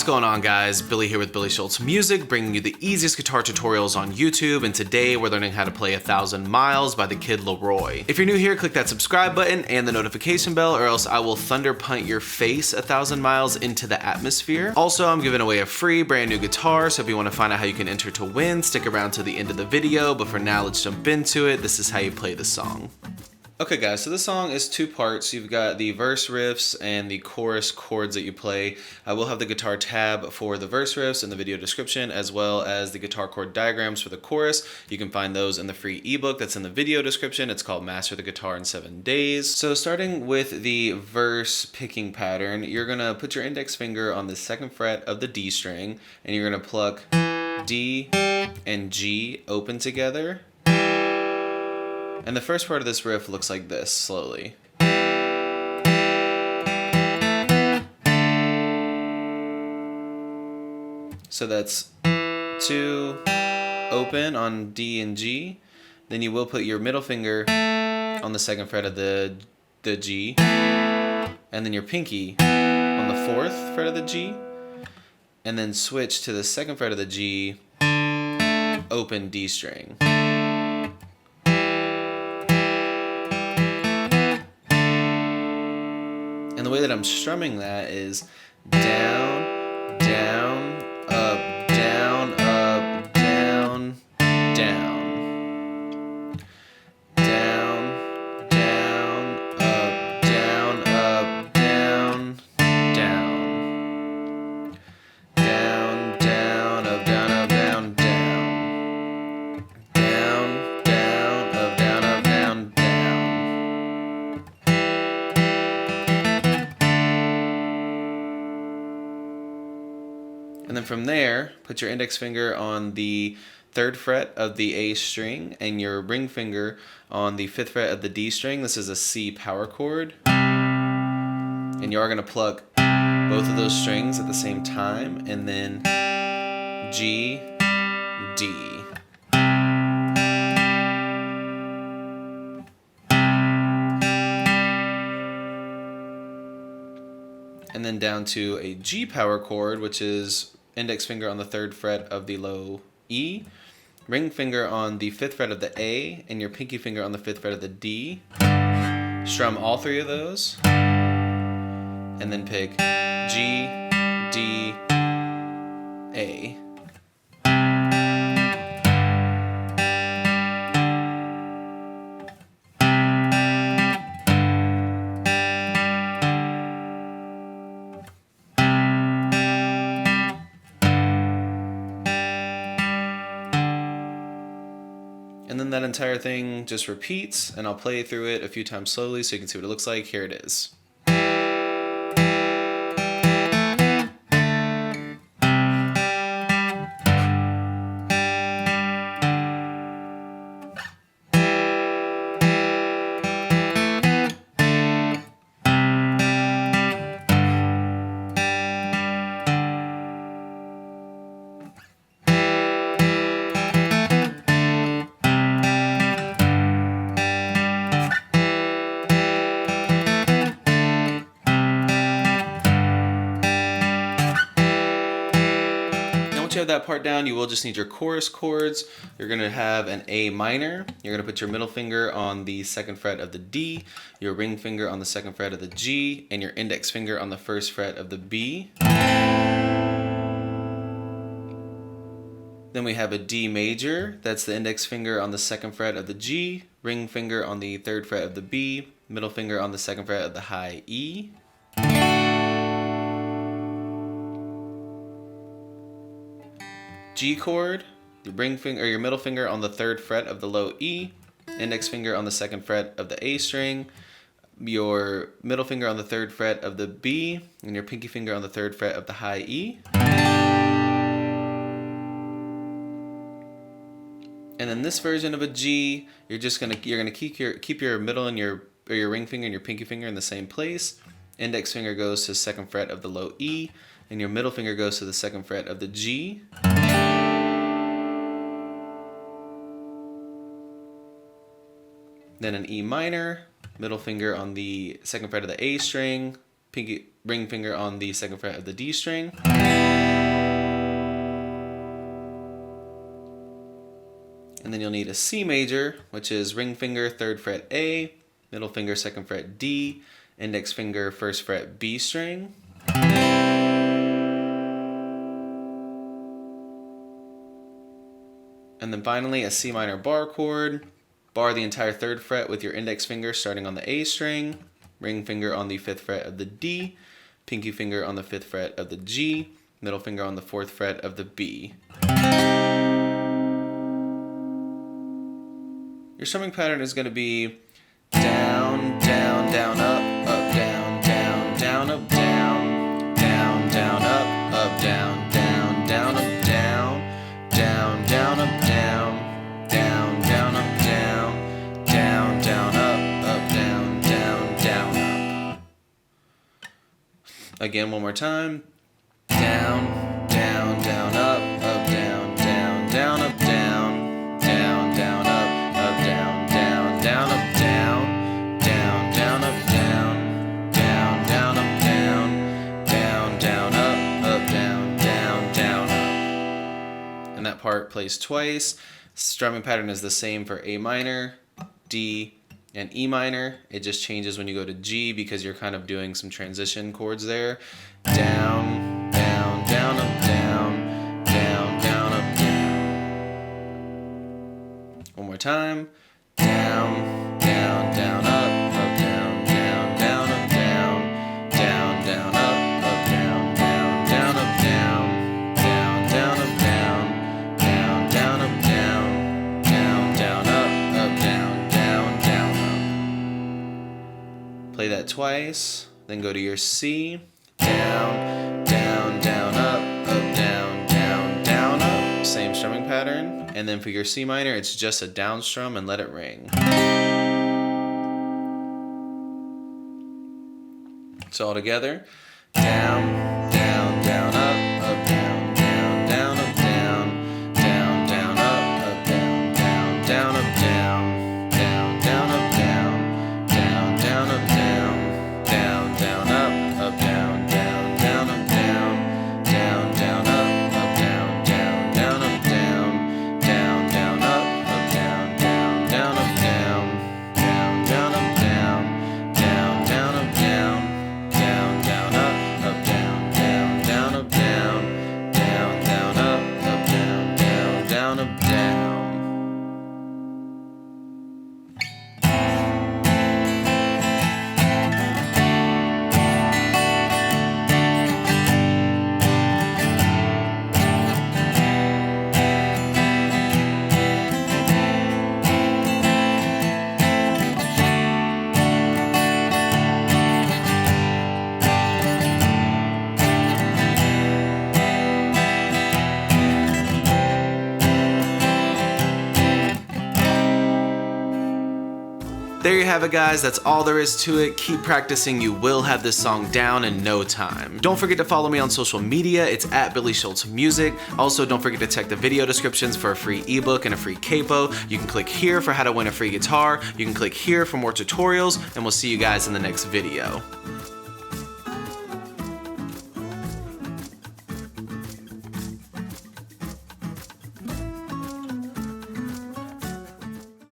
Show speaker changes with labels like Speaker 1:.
Speaker 1: What's going on, guys? Billy here with Billy Schultz Music, bringing you the easiest guitar tutorials on YouTube, and today we're learning how to play 1,000 Miles by the-kid-laroi. If you're new here, click that subscribe button and the notification bell, or else I will thunder punt your face 1,000 miles into the atmosphere. Also, I'm giving away a free brand new guitar, so if you want to find out how you can enter to win, stick around to the end of the video, but for now, let's jump into it. This is how you play the song. Okay guys, so this song is two parts. You've got the verse riffs and the chorus chords that you play. I will have the guitar tab for the verse riffs in the video description, as well as the guitar chord diagrams for the chorus. You can find those in the free ebook that's in the video description. It's called Master the Guitar in 7 Days. So starting with the verse picking pattern, you're gonna put your index finger on the 2nd fret of the D string, and you're gonna pluck D and G open together. And the first part of this riff looks like this, slowly. So that's 2 open on D and G. Then you will put your middle finger on the 2nd fret of the G. And then your pinky on the 4th fret of the G. And then switch to the 2nd fret of the G, open D string. And the way that I'm strumming that is down, down, up, down, up, down, down. Down, down, up, down, up, down, down. Down, down, up, down, up, down, down. Down, down, up, down, up, down, down. And then from there, put your index finger on the 3rd fret of the A string and your ring finger on the 5th fret of the D string. This is a C power chord. And you are going to pluck both of those strings at the same time, and then G, D. And then down to a G power chord, which is index finger on the 3rd fret of the low E, ring finger on the 5th fret of the A, and your pinky finger on the 5th fret of the D. Strum all 3 of those, and then pick G, D, A. And then that entire thing just repeats, and I'll play through it a few times slowly so you can see what it looks like. Here it is. Once you have that part down, you will just need your chorus chords. You're going to have an A minor. You're going to put your middle finger on the 2nd fret of the D, your ring finger on the 2nd fret of the G, and your index finger on the 1st fret of the B. Then we have a D major. That's the index finger on the 2nd fret of the G, ring finger on the 3rd fret of the B, middle finger on the 2nd fret of the high E. G chord, your ring finger or your middle finger on the 3rd fret of the low E, index finger on the 2nd fret of the A string, your middle finger on the 3rd fret of the B, and your pinky finger on the 3rd fret of the high E. And then this version of a G, you're gonna keep your middle and your ring finger and your pinky finger in the same place. Index finger goes to the 2nd fret of the low E, and your middle finger goes to the 2nd fret of the G. Then an E minor, middle finger on the 2nd fret of the A string, pinky ring finger on the 2nd fret of the D string. And then you'll need a C major, which is ring finger 3rd fret A, middle finger 2nd fret D, index finger 1st fret B string. And then finally a C minor bar chord. Bar the entire 3rd fret with your index finger starting on the A string, ring finger on the 5th fret of the D, pinky finger on the 5th fret of the G, middle finger on the 4th fret of the B. Your strumming pattern is going to be down, down, down, up, down, down, down, up, down, down, down, up, down, down, down, up, down, down, down, up, down, down, down, up, down, down, down, up, down, down, down, up. Again, one more time. Down, down, down, up, down, down, down, up, down, down, down, up, down, down, down, up, down, down, down, up, down, down, down, up, down, down, down, up, down, down, down, up. And that part plays twice. Strumming pattern is the same for A minor, D, and E minor. It just changes when you go to G because you're kind of doing some transition chords there. Down, down, down, up, down, down, down, up, down. One more time. Down, down, down, up, down, down, down, up, down, down, down, up, down, down, down, up, down, down, down, up, down, down, down, up, down, down, down, up, down, down, down, up. Play that twice, then go to your C. Down, down, down, up, down, down, down, up. Same strumming pattern. And then for your C minor, it's just a down strum and let it ring. So all together. Down, down, down, up, down, down, down, up, down, down, down, up, down, down, down, up, down, down, down, up, down, down, down, up, down, down, down, up, down, down, down, up, down, down, down, up, down, down, down, up, down, down, down, up, down, down, down, up, down, down, down, up, down, down, down, up, down, down, down, up, down, down, down, up, down, down, down, up, down, down, down, up, down. There you have it, guys. That's all there is to it. Keep practicing. You will have this song down in no time. Don't forget to follow me on social media. It's at Billy Schultz Music. Also, don't forget to check the video descriptions for a free ebook and a free capo. You can click here for how to win a free guitar. You can click here for more tutorials, and we'll see you guys in the next video.